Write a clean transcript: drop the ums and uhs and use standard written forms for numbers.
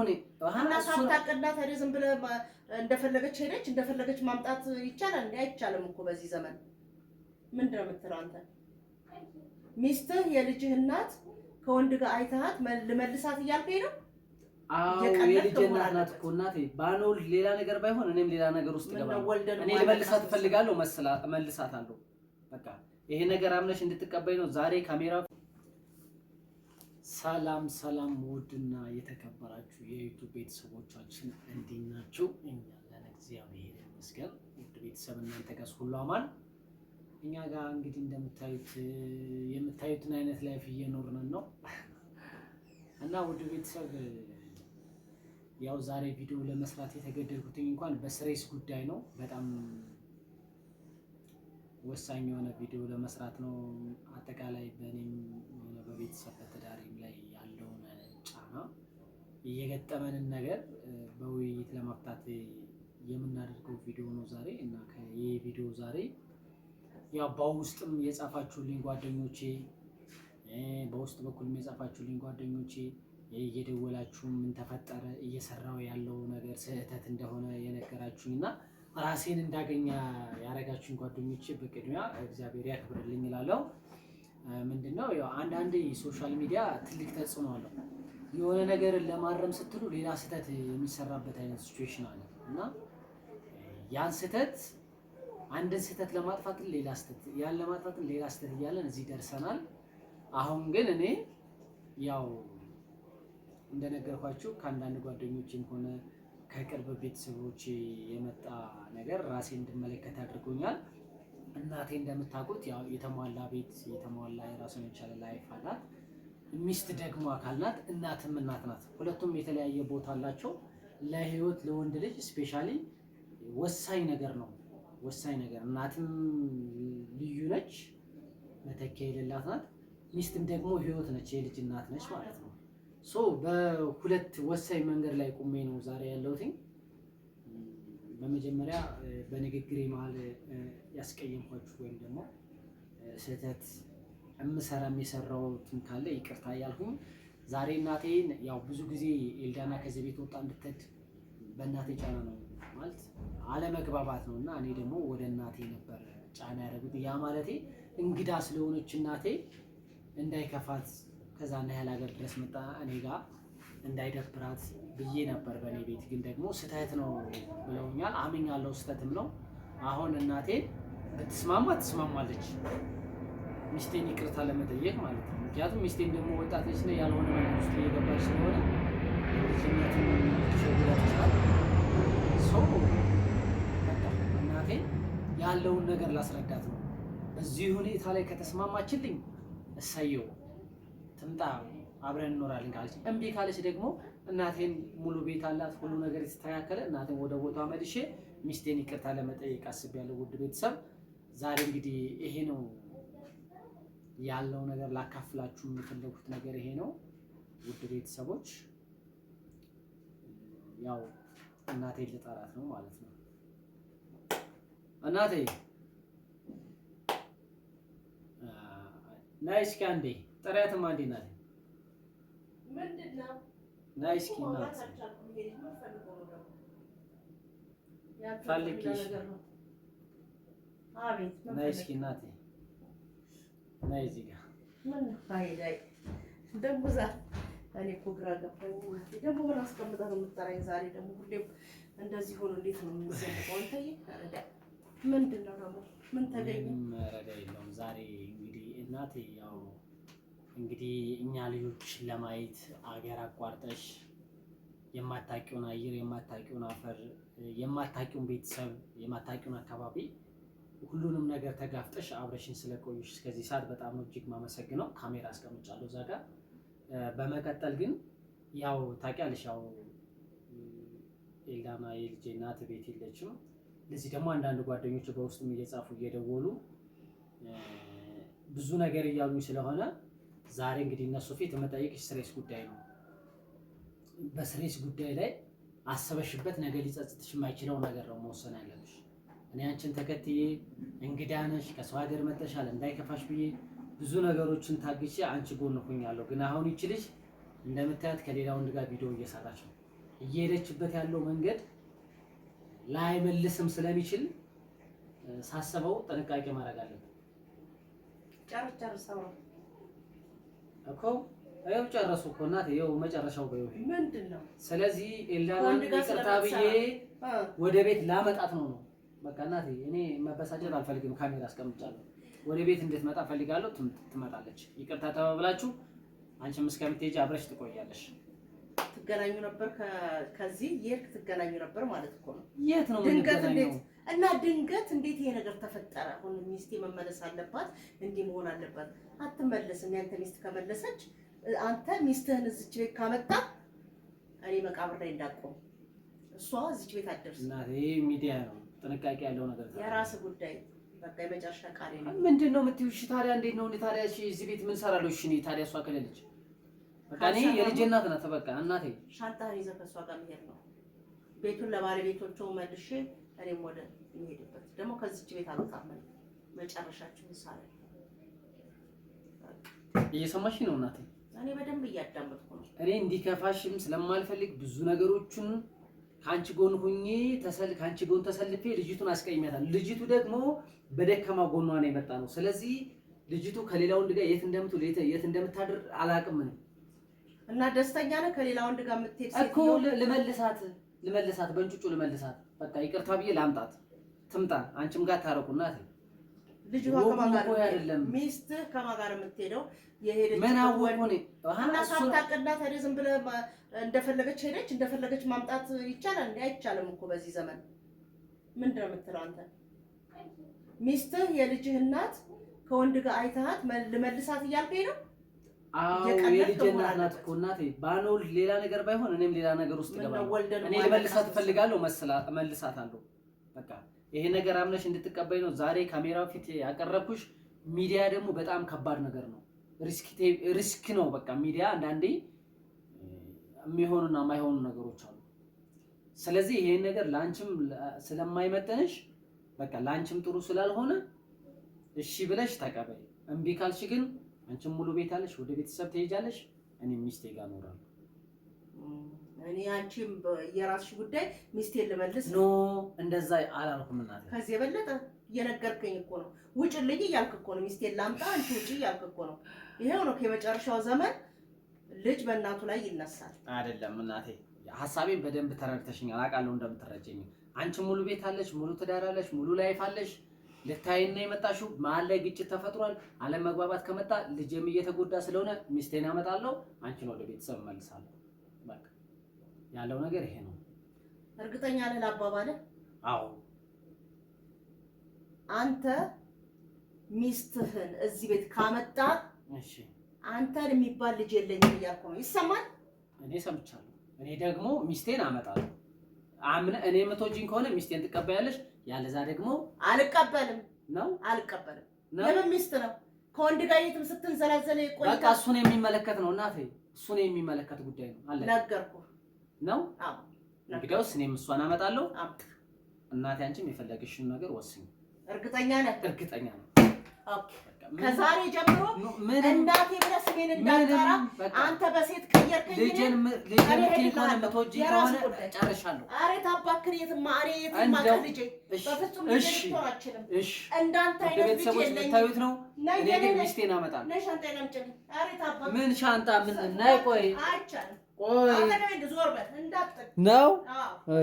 እኔ እና ሳታቀዳት አይደል ዝም ብለህ እንደፈለገች ሄደች እንደፈለገች ማምጣት ይቻላል እንዴ? አይቻልም እኮ በዚህ ዘመን። ምንድን ነው የምትለው አንተ? ሚስትህ የልጅህ እናት ከወንድ ጋር አይተሃት ልመልሳት እያልከኝ ነው? አዎ የልጅ እናት ናት እኮ እናቴ። ባኖል ሌላ ነገር ባይሆን እኔም ሌላ ነገር ውስጥ ገባለሁ። እኔ ልመልሳት እፈልጋለሁ፣ መልሳታለሁ። በቃ ይሄ ነገር አምነሽ እንድትቀበይ ነው ዛሬ ካሜራ። ሰላም ሰላም፣ ውድና የተከበራችሁ የዩቲዩብ ቤተሰቦቻችን እንዴት ናችሁ? እኛ ያለን እግዚአብሔር ይመስገን። ውድ ቤተሰብ እናንተ ጋር ሁሉ አማን? እኛ ጋር እንግዲህ እንደምታዩት የምታዩትን አይነት ላይፍ እየኖርን ነው እና ውድ ቤተሰብ ያው ዛሬ ቪዲዮ ለመስራት የተገደድኩት እንኳን በስሬስ ጉዳይ ነው። በጣም ወሳኝ የሆነ ቪዲዮ ለመስራት ነው። አጠቃላይ በእኔም ሆነ በቤተሰብ በትዳሬም ላይ ያለውን ጫና እየገጠመንን ነገር በውይይት ለመፍታት የምናደርገው ቪዲዮ ነው ዛሬ እና ይሄ ቪዲዮ ዛሬ ያው በውስጥም የጻፋችሁልኝ ጓደኞቼ በውስጥ በኩልም የጻፋችሁልኝ ጓደኞቼ እየደወላችሁ ምን ተፈጠረ እየሰራው ያለው ነገር ስህተት እንደሆነ የነገራችሁኝና ራሴን እንዳገኛ ያረጋችሁኝ ጓደኞቼ በቅድሚያ እግዚአብሔር ያክብርልኝ እላለሁ። ምንድነው ያው አንዳንዴ ሶሻል ሚዲያ ትልቅ ተጽዕኖ አለው። የሆነ ነገር ለማረም ስትሉ ሌላ ስህተት የሚሰራበት አይነት ሲቹዌሽን አለ እና ያን ስህተት አንድን ስህተት ለማጥፋት ሌላ ስህተት ያን ለማጥፋት ሌላ ስህተት እያለን እዚህ ደርሰናል። አሁን ግን እኔ ያው እንደነገርኳችሁ ከአንዳንድ ጓደኞቼም ሆነ ከቅርብ ቤተሰቦቼ የመጣ ነገር ራሴ እንድመለከት አድርጎኛል። እናቴ እንደምታውቁት ያው የተሟላ ቤት የተሟላ የራሱን የቻለ ላይፍ አላት። ሚስት ደግሞ አካል ናት፣ እናትም እናት ናት። ሁለቱም የተለያየ ቦታ አላቸው። ለህይወት ለወንድ ልጅ ስፔሻሊ ወሳኝ ነገር ነው። ወሳኝ ነገር እናትም ልዩ ነች፣ መተኪያ የሌላት ናት። ሚስትም ደግሞ ህይወት ነች፣ የልጅ እናት ነች ማለት ነው። ሶ በሁለት ወሳኝ መንገድ ላይ ቁሜ ነው ዛሬ ያለሁት። በመጀመሪያ በንግግሬ መሀል ያስቀየምኳችሁ ወይም ደግሞ ስህተት የሰራሁትም ካለ ይቅርታ እያልኩኝ ዛሬ እናቴን ያው ብዙ ጊዜ ኤልዳና ከዚህ ቤት ወጣ እንድትሄድ በእናቴ ጫና ነው ማለት አለመግባባት ነው እና እኔ ደግሞ ወደ እናቴ ነበር ጫና ያደረጉት። ያ ማለቴ እንግዳ ስለሆነች እናቴ እንዳይከፋት ከዛና ያህል ሀገር ድረስ መጣ እኔ ጋር እንዳይደብራት ብዬ ነበር በእኔ ቤት። ግን ደግሞ ስህተት ነው ብለውኛል፣ አምኛለሁ፣ ስህተትም ነው። አሁን እናቴ ብትስማማ ትስማማለች ሚስቴን ይቅርታ ለመጠየቅ ማለት ነው። ምክንያቱም ሚስቴን ደግሞ ወጣት ልጅ ነው ያልሆነ ነገር ውስጥ እየገባች ስለሆነ ልጅነትን ሸጉላት ይችላል። ሰው እናቴ ያለውን ነገር ላስረዳት ነው። በዚህ ሁኔታ ላይ ከተስማማችልኝ እሰየው ትምጣ አብረን እንኖራለን ካለች፣ እምቢ ካለች ደግሞ እናቴን ሙሉ ቤት አላት፣ ሁሉ ነገር የተስተካከለ እናቴን ወደ ቦታው መልሼ ሚስቴን ይቅርታ ለመጠየቅ አስቤያለሁ። ውድ ቤተሰብ ዛሬ እንግዲህ ይሄ ነው ያለው ነገር፣ ላካፍላችሁ የፈለኩት ነገር ይሄ ነው። ውድ ቤተሰቦች ያው እናቴን ልጠራት ነው ማለት ነው። እናቴ ነይ እስኪ አንዴ ጥሪያትማ እንዴ ናት? ምንድነው? ነይ እስኪ እናት ፈልጊሽ። አቤት ነይ እስኪ እናቴ ነይ እዚህ ጋር ምን ፋይዳይ ደምዛ እኔ እኮ ግራ ገባኝ። ደግሞ ምን አስቀምጠህ ነው የምትጠራኝ ዛሬ? ደግሞ ሁሌም እንደዚህ ሆኖ እንዴት ነው የምንሰማው? አንተዬ አረዳ ምንድነው ደግሞ ምን ተገኘ? መረዳ የለውም ዛሬ እንግዲህ እናቴ ያው እንግዲህ እኛ ልጆች ለማየት አገር አቋርጠሽ የማታውቂውን አየር የማታውቂውን አፈር የማታውቂውን ቤተሰብ የማታውቂውን አካባቢ ሁሉንም ነገር ተጋፍጠሽ አብረሽን ስለቆየሽ እስከዚህ ሰዓት በጣም ነው እጅግ ማመሰግነው። ካሜራ አስቀምጫለሁ እዛ ጋር። በመቀጠል ግን ያው ታውቂያለሽ ያው ኤልዳና የልጄ እናት ቤት የለችም። ለዚህ ደግሞ አንዳንድ ጓደኞች በውስጥም እየጻፉ እየደወሉ ብዙ ነገር እያሉኝ ስለሆነ ዛሬ እንግዲህ እነሱ ፊት የምጠይቅሽ ስሬስ ጉዳይ ነው። በስሬስ ጉዳይ ላይ አሰበሽበት ነገር ሊጸጽትሽ የማይችለው ነገር ነው መወሰን ያለብሽ። እኔ አንቺን ተከትዬ እንግዳ ነሽ ከሰው ሀገር መጥተሻል እንዳይከፋሽ ብዬ ብዙ ነገሮችን ታግሼ አንቺ ጎን ሆኛለሁ። ግን አሁን ይቺ ልጅ እንደምታያት ከሌላ ወንድ ጋር ቪዲዮ እየሰራች ነው። እየሄደችበት ያለው መንገድ ላይመልስም ስለሚችል ሳስበው ጥንቃቄ ማድረግ አለብን። ጨርሰው እኮ አይው ጨረሱ እኮ እናቴ ይኸው መጨረሻው በይው ምንድነው? ስለዚህ ኤልዳናን ይቅርታ ብዬ ወደ ቤት ላመጣት ነው። በቃ እናቴ እኔ መበሳጨት አልፈልግም። ካሜራ አስቀምጫለሁ። ወደ ቤት እንድትመጣ ፈልጋለሁ። ትመጣለች። ይቅርታ ተባብላችሁ አንቺም እስከምትሄጂ አብረሽ ትቆያለሽ። ትገናኙ ነበር ከዚህ የት ትገናኙ ነበር ማለት እኮ ነው። የት ነው የምንገናኘው? እና ድንገት እንዴት ይሄ ነገር ተፈጠረ? አሁን ሚስቴ መመለስ አለባት እንዲህ መሆን አለባት። አትመለስም። ያንተ ሚስት ከመለሰች አንተ ሚስትህን እዚች ቤት ካመጣ እኔ መቃብር ላይ እንዳቆም እሷ እዚች ቤት አትደርስ። እና ይሄ ሚዲያ ነው፣ ጥንቃቄ ያለው ነገር ነው። የራስ ጉዳይ በቃ የመጨረሻ ቃል ነው። ምንድነው የምትይው? እሺ ታዲያ እንዴት ነው? ታዲያ እዚህ ቤት ምን ሰራለሁ? እሺ እኔ ታዲያ እሷ ከሌለች በቃ እኔ የልጅ እናት ናት። በቃ እናቴ ሻንጣህን ይዘህ ከእሷ ጋር መሄድ ነው። ቤቱን ለባለቤቶቹ መልሼ እኔም ወደ የሚሄድበት ደግሞ ከዚች ቤት አልወጣም። መጨረሻችን ምሳሌ እየሰማሽ ነው እናቴ? እኔ በደንብ እያዳመጥኩ ነው። እኔ እንዲከፋሽም ስለማልፈልግ ብዙ ነገሮችን ከአንቺ ጎን ሆኜ ከአንቺ ጎን ተሰልፌ ልጅቱን አስቀይሜያታለሁ። ልጅቱ ደግሞ በደከማ ጎኗ ነው የመጣ ነው። ስለዚህ ልጅቱ ከሌላ ወንድ ጋር የት እንደምትውል የት እንደምታድር አላውቅም ነው እና ደስተኛ ነህ ከሌላ ወንድ ጋር የምትሄድ ሴት እኮ ልመልሳት በእንጩጩ ልመልሳት። በቃ ይቅርታ ብዬ ላምጣት ትምጣ። አንቺም ጋር ታረቁና ልጅቷ ከማን ጋር አይደለም ሚስትህ ከማን ጋር የምትሄደው የሄደች ምን አወቁ ነው እና ሳታቀዳ ታዲያ ዝም ብለህ እንደፈለገች ሄደች እንደፈለገች ማምጣት ይቻላል እንዴ? አይቻልም እኮ በዚህ ዘመን። ምንድነው የምትለው አንተ? ሚስትህ የልጅህ እናት ከወንድ ጋር አይተሃት ልመልሳት እያልከኝ ነው? አዎ የልጅ እናት ናት እኮ እናቴ። ባኖል ሌላ ነገር ባይሆን እኔም ሌላ ነገር ውስጥ ገባለሁ። እኔ ልመልሳት እፈልጋለሁ፣ መልሳታለሁ። በቃ ይሄ ነገር አምነሽ እንድትቀበይ ነው ዛሬ ካሜራው ፊት ያቀረብኩሽ። ሚዲያ ደግሞ በጣም ከባድ ነገር ነው፣ ሪስክ ነው። በቃ ሚዲያ አንዳንዴ የሚሆኑና የማይሆኑ ነገሮች አሉ። ስለዚህ ይሄን ነገር ላንቺም ስለማይመጠንሽ በቃ ላንቺም ጥሩ ስላልሆነ እሺ ብለሽ ተቀበይ። እምቢ ካልሽ ግን አንቺም ሙሉ ቤት አለሽ፣ ወደ ቤተሰብ ትሄጃለሽ፣ እኔ ሚስቴ ጋር እኖራለሁ። እኔ አንቺም የራስሽ ጉዳይ ሚስቴን ልመልስ ኖ እንደዛ አላልኩም እናቴ። ከዚህ የበለጠ እየነገርከኝ እኮ ነው። ውጭልኝ እያልክ እኮ ነው። ሚስቴን ላምጣ አንቺ ውጪ እያልክ እኮ ነው። ይሄው ነው የመጨረሻው ዘመን። ልጅ በእናቱ ላይ ይነሳል። አይደለም እናቴ፣ ሐሳቤን በደንብ ተረድተሽኛል። አውቃለሁ እንደምትረጀኝ። አንቺ ሙሉ ቤት አለሽ፣ ሙሉ ትዳር አለሽ፣ ሙሉ ላይፍ አለሽ። ልታይን ነው የመጣሽው። መሀል ላይ ግጭት ተፈጥሯል። አለመግባባት ከመጣ ልጄም እየተጎዳ ስለሆነ ሚስቴን አመጣለሁ፣ አንቺን ወደ ቤተሰብ እመልሳለሁ። በቃ ያለው ነገር ይሄ ነው። እርግጠኛ ነህ ለአባባልህ? አዎ። አንተ ሚስትህን እዚህ ቤት ካመጣ እሺ አንተን የሚባል ልጅ የለኝም እያልኩ ነው። ይሰማል? እኔ ሰምቻለሁ። እኔ ደግሞ ሚስቴን አመጣለሁ። እኔ የምትወጂኝ ከሆነ ሚስቴን ትቀበያለሽ፣ ያለዛ ደግሞ አልቀበልም ነው። አልቀበልም። የምን ሚስት ነው? ከወንድ ጋር የትም ስትንዘላዘለ ቆይ። በቃ እሱን የሚመለከት ነው እናቴ፣ እሱን የሚመለከት ጉዳይ ነው። አለ ነገርኩህ ነው። አዎ እንግዲያውስ እኔም እሷን አመጣለሁ። እናቴ አንቺም የፈለገሽውን ነገር ወስኝ። እርግጠኛ ነህ? እርግጠኛ ነኝ። ኦኬ ከዛሬ ጀምሮ እናቴ ብለህ ስሜን እንዳትጠራ። አንተ በሴት ቀየርከኝ። ልጄን ከሆነ የምትወጂኝ ከሆነ ጨርሻለሁ። ኧረ ታባክን የትማ ልጄ በፍጹም ልጄ ልትሆን አትችልም። እንዳንተ አይነት ልጅ የለኝም። የምታዩት ነው። እኔ ግን ሚስቴን አመጣለሁ። ነይ ሻንጣዬን አምጪልኝ። ኧረ ታባክን ምን ሻንጣ ምን? ነይ ቆይ አይቻልም። ቆይ አንተ ነው ዞር በል እንዳትጠቅ ነው። አዎ